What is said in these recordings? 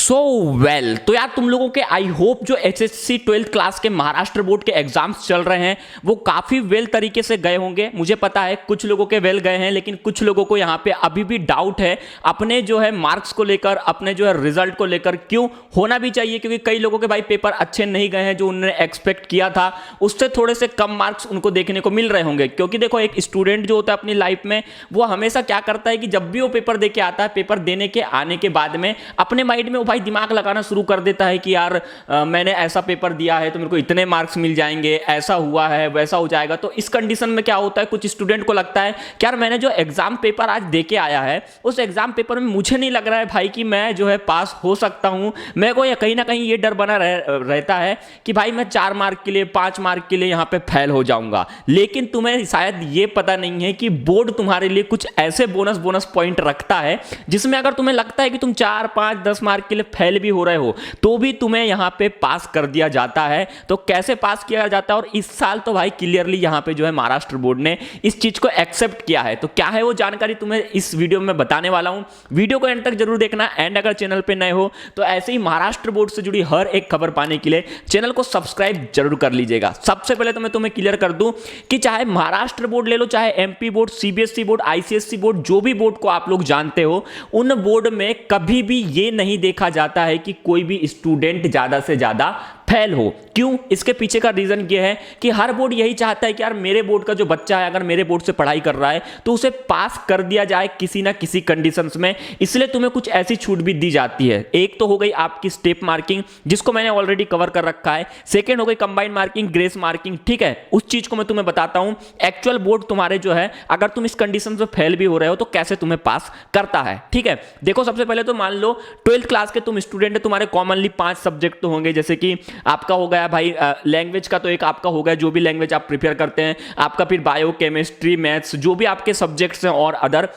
So well तो यार तुम लोगों के आई होप जो एचएससी 12th क्लास के महाराष्ट्र बोर्ड के एग्जाम्स चल रहे हैं वो काफ़ी वेल तरीके से गए होंगे। मुझे पता है कुछ लोगों के वेल गए हैं, लेकिन कुछ लोगों को यहाँ पे अभी भी डाउट है अपने जो है मार्क्स को लेकर, अपने जो है रिजल्ट को लेकर। क्यों होना भी चाहिए, क्योंकि कई लोगों के भाई पेपर अच्छे नहीं गए हैं, जो उन्होंने एक्सपेक्ट किया था उससे थोड़े से कम मार्क्स उनको देखने को मिल रहे होंगे। क्योंकि देखो एक स्टूडेंट जो होता है अपनी लाइफ में वो हमेशा क्या करता है कि जब भी वो पेपर दे के आता है, पेपर देने के आने के बाद में अपने माइंड में वो भाई दिमाग लगाना शुरू कर देता है कि यार मैंने ऐसा पेपर दिया है तो मेरे को इतने मार्क्स मिल जाएंगे, ऐसा हुआ है वैसा हो जाएगा। तो इस कंडीशन में क्या होता है, कुछ स्टूडेंट को लगता है कि यार मैंने जो एग्जाम पेपर आज दे के आया है उस एग्जाम पेपर में मुझे नहीं लग रहा है भाई कि मैं जो है पास हो सकता हूं। मेरे को कहीं ना कहीं ये डर बना रहता है कि भाई मैं 4 मार्क के लिए 5 मार्क के लिए यहां पे फेल हो जाऊंगा। लेकिन तुम्हें शायद ये पता नहीं है कि बोर्ड तुम्हारे लिए कुछ ऐसे बोनस पॉइंट रखता है जिसमें अगर तुम्हें लगता है कि तुम 4, 5, 10 मार्क के लिए फेल भी हो रहे हो तो भी तुम्हें यहां पे पास कर दिया जाता है। तो कैसे पास किया जाता है, और इस साल तो भाई क्लियरली यहां पे जो है महाराष्ट्र बोर्ड ने इस चीज को एक्सेप्ट किया है। तो क्या है वो जानकारी तुम्हें इस वीडियो में बताने वाला हूं, वीडियो को एंड तक जरूर देखना। एंड अगर चैनल पे नए हो तो ऐसे ही महाराष्ट्र बोर्ड से जुड़ी हर एक खबर पाने के लिए चैनल को सब्सक्राइब जरूर कर लीजिएगा। सबसे पहले तो मैं तुम्हें क्लियर कर दूं कि चाहे महाराष्ट्र बोर्ड ले लो, चाहे MP board, CBSE board, ICSE board, जो भी बोर्ड को आप लोग जानते हो, उन बोर्ड में कभी भी ये नहीं देखा जाता है कि कोई भी स्टूडेंट ज्यादा से ज्यादा फेल हो। क्यों? इसके पीछे का रीजन ये है कि हर बोर्ड यही चाहता है कि यार मेरे बोर्ड का जो बच्चा है अगर मेरे बोर्ड से पढ़ाई कर रहा है तो उसे पास कर दिया जाए किसी ना किसी कंडीशंस में। इसलिए तुम्हें कुछ ऐसी छूट भी दी जाती है। एक तो हो गई आपकी स्टेप मार्किंग, जिसको मैंने ऑलरेडी कवर कर रखा है। सेकेंड हो गई कंबाइंड मार्किंग, ग्रेस मार्किंग। ठीक है, उस चीज को मैं तुम्हें बताता हूं एक्चुअल बोर्ड तुम्हारे जो है अगर तुम इस कंडीशन में फेल भी हो रहे हो तो कैसे तुम्हें पास करता है। ठीक है, देखो सबसे पहले तो मान लो 12th क्लास के तुम स्टूडेंट है, तुम्हारे कॉमनली 5 सब्जेक्ट तो होंगे। जैसे कि आपका हो गया भाई लैंग्वेज का, तो एक आपका हो गया जो भी लैंग्वेज आप प्रिपेयर करते हैं, आपका फिर बायो, केमिस्ट्री, मैथ्स, जो भी आपके सब्जेक्ट्स हैं और अदर।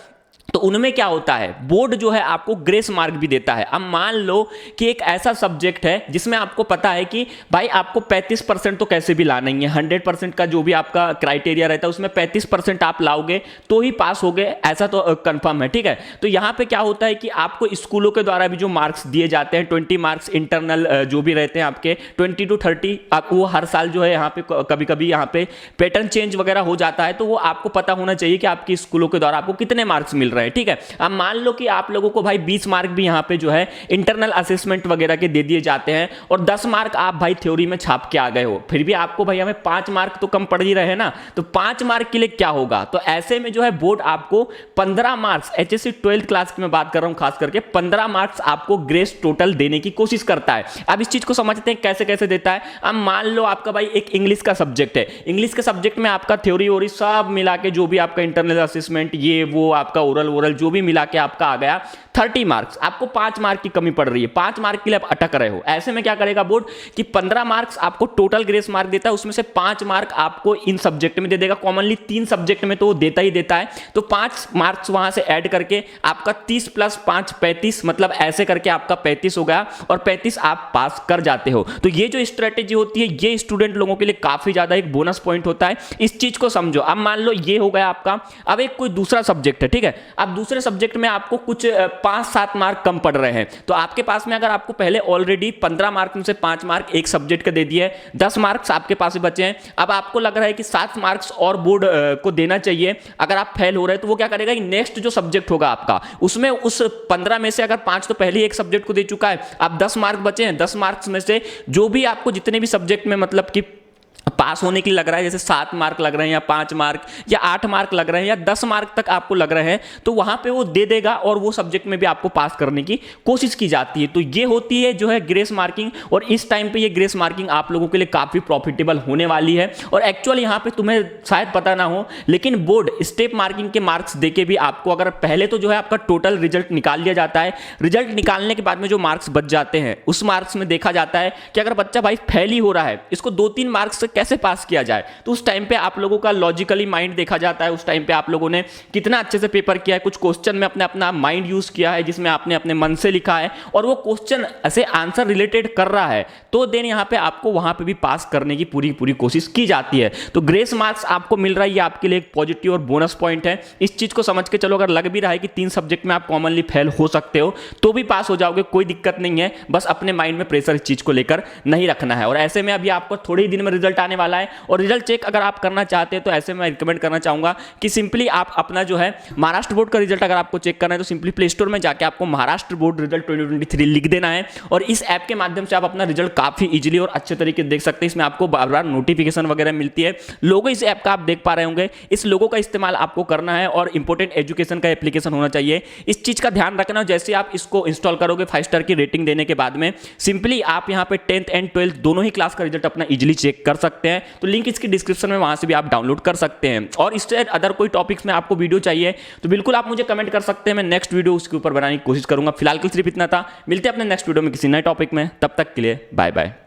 तो उनमें क्या होता है, बोर्ड जो है आपको ग्रेस मार्क भी देता है। अब मान लो कि एक ऐसा सब्जेक्ट है जिसमें आपको पता है कि भाई आपको 35% तो कैसे भी लाना ही है। 100% का जो भी आपका क्राइटेरिया रहता है उसमें 35% आप लाओगे तो ही पास होगे, ऐसा तो कंफर्म है। ठीक है, तो यहाँ पे क्या होता है कि आपको स्कूलों के द्वारा भी जो मार्क्स दिए जाते हैं, 20 मार्क्स इंटरनल जो भी रहते हैं आपके 20 to 30, वो हर साल जो है यहाँ पे कभी कभी यहाँ पे पैटर्न चेंज वगैरह हो जाता है। तो वो आपको पता होना चाहिए कि आपकी स्कूलों के द्वारा आपको कितने मार्क्स मिल रहे हैं। ठीक है, अब मान लो कि आप लोगों को भाई 20 मार्क भी यहां पे जो है इंटरनल असेसमेंट वगैरह के दे दिए जाते हैं और 10 मार्क आप भाई थ्योरी में छाप के आ गए हो, फिर भी आपको भाई हमें 5 मार्क तो कम पड़ ही रहे ना। तो 5 मार्क के लिए क्या होगा, तो ऐसे में जो है बोर्ड आपको 15 मार्क्स, एचएससी 12th क्लास की मैं बात कर रहा हूं खास करके, 15 मार्क्स आपको ग्रेस टोटल देने की कोशिश करता है। अब इस चीज को समझते हैं कैसे कैसे देता है। अब मान लो आपका भाई एक इंग्लिश का सब्जेक्ट है, इंग्लिश के सब्जेक्ट में आपका थ्योरी वोरी सब मिला के जो भी आपका इंटरनल असेसमेंट ये वो आपका ओरल जो भी मिला के आपका आ गया 30 मार्क्स, आपको 5 मार्क की कमी पड़ रही है, 5 मार्क के लिए आप अटक रहे हो। ऐसे में क्या करेगा बोर्ड कि 15 मार्क्स आपको टोटल ग्रेस मार्क देता है, उसमें से 5 मार्क आपको इन सब्जेक्ट में दे देगा। कॉमनली 3 सब्जेक्ट में तो वो देता ही देता है, तो 5 मार्क्स वहां से ऐड करके आपका 30 + 5 35, मतलब ऐसे करके आपका 35 हो गया और 35 आप पास कर जाते हो। तो ये जो स्ट्रेटेजी होती है ये स्टूडेंट लोगों के लिए काफी ज्यादा एक बोनस पॉइंट होता है, इस चीज को समझो। अब मान लो ये हो गया आपका, अब एक कोई दूसरा सब्जेक्ट है। ठीक है, अब दूसरे सब्जेक्ट में आपको कुछ 5-7 मार्क कम पड़ रहे हैं, तो आपके पास में अगर आपको पहले ऑलरेडी 15 मार्क में से 5 मार्क एक सब्जेक्ट के दे दिए, 10 मार्क्स आपके पास बचे हैं। अब आपको लग रहा है कि 7 मार्क्स और बोर्ड को देना चाहिए। अगर आप फेल हो रहे हैं तो वो क्या करेगा कि नेक्स्ट जो सब्जेक्ट होगा आपका उसमें उस 15 में से अगर 5 तो पहले एक सब्जेक्ट को दे चुका है, अब 10 मार्क बचे हैं, 10 मार्क्स में से जो भी आपको जितने भी सब्जेक्ट में मतलब कि पास होने के लिए लग रहा है, जैसे 7 मार्क लग रहे हैं या 5 मार्क या 8 मार्क लग रहे हैं या 10 मार्क तक आपको लग रहे हैं, तो वहां पे वो दे देगा और वो सब्जेक्ट में भी आपको पास करने की कोशिश की जाती है। तो ये होती है जो है ग्रेस मार्किंग, और इस टाइम पे ये ग्रेस मार्किंग आप लोगों के लिए काफी प्रॉफिटेबल होने वाली है। और एक्चुअल यहाँ पे तुम्हें शायद पता ना हो, लेकिन बोर्ड स्टेप मार्किंग के मार्क्स देके भी आपको, अगर पहले तो जो है आपका टोटल रिजल्ट निकाल लिया जाता है, रिजल्ट निकालने के बाद में जो मार्क्स बच जाते हैं उस मार्क्स में देखा जाता है कि अगर बच्चा भाई फेल ही हो रहा है, इसको 2-3 मार्क्स से कैसे कैसे पास किया जाए। तो उस टाइम पे आप लोगों का लॉजिकली माइंड देखा जाता है, उस टाइम पे आप लोगों ने कितना अच्छे से पेपर किया है, कुछ क्वेश्चन में अपने अपना माइंड यूज किया है जिसमें आपने अपने मन से लिखा है और वो क्वेश्चन ऐसे आंसर रिलेटेड कर रहा है, तो देन यहाँ पे आपको वहां पे भी पास करने की पूरी पूरी कोशिश की जाती है। तो ग्रेस मार्क्स आपको मिल रहा है, ये आपके लिए एक पॉजिटिव और बोनस पॉइंट है। इस चीज को समझ के चलो, अगर लग भी रहा है कि 3 सब्जेक्ट में आप कॉमनली फेल हो सकते हो तो भी पास हो जाओगे, कोई दिक्कत नहीं है। बस अपने माइंड में प्रेशर इस चीज को लेकर नहीं रखना है। और ऐसे में अभी आपको थोड़े ही दिन में रिजल्ट आने वाला है और रिजल्ट चेक अगर आप करना चाहते हैं तो ऐसे में रिकमेंड करना चाहूंगा कि सिंपली आप अपना जो है महाराष्ट्र बोर्ड का रिजल्ट अगर आपको चेक करना है तो सिंपली प्ले स्टोर में जाके आपको महाराष्ट्र बोर्ड रिजल्ट 2023 लिख देना है और इस ऐप के माध्यम से आप अपना रिजल्ट काफी इजीली और अच्छे तरीके से देख सकते हैं। इसमें आपको बार बार नोटिफिकेशन वगैरह मिलती है। लोगो इस ऐप का आप देख पा रहे होंगे, इस लोगो का इस्तेमाल आपको करना है और इंपॉर्टेंट एजुकेशन का एप्लीकेशन होना चाहिए। इस चीज का ध्यान रखना, जैसे आप इसको इंस्टॉल करोगे 5 स्टार की रेटिंग देने के बाद में सिंपली आप यहां पे 10th एंड 12th दोनों ही क्लास का रिजल्ट अपना इजीली चेक कर सकते हैं। तो लिंक इसकी डिस्क्रिप्शन में, वहां से भी आप डाउनलोड कर सकते हैं। और इससे अदर कोई टॉपिक्स में आपको वीडियो चाहिए तो बिल्कुल आप मुझे कमेंट कर सकते हैं, मैं नेक्स्ट वीडियो उसके ऊपर बनाने की कोशिश करूंगा। फिलहाल के लिए सिर्फ इतना था, मिलते हैं अपने नेक्स्ट वीडियो में किसी नए टॉपिक में, तब तक के लिए बाय बाय।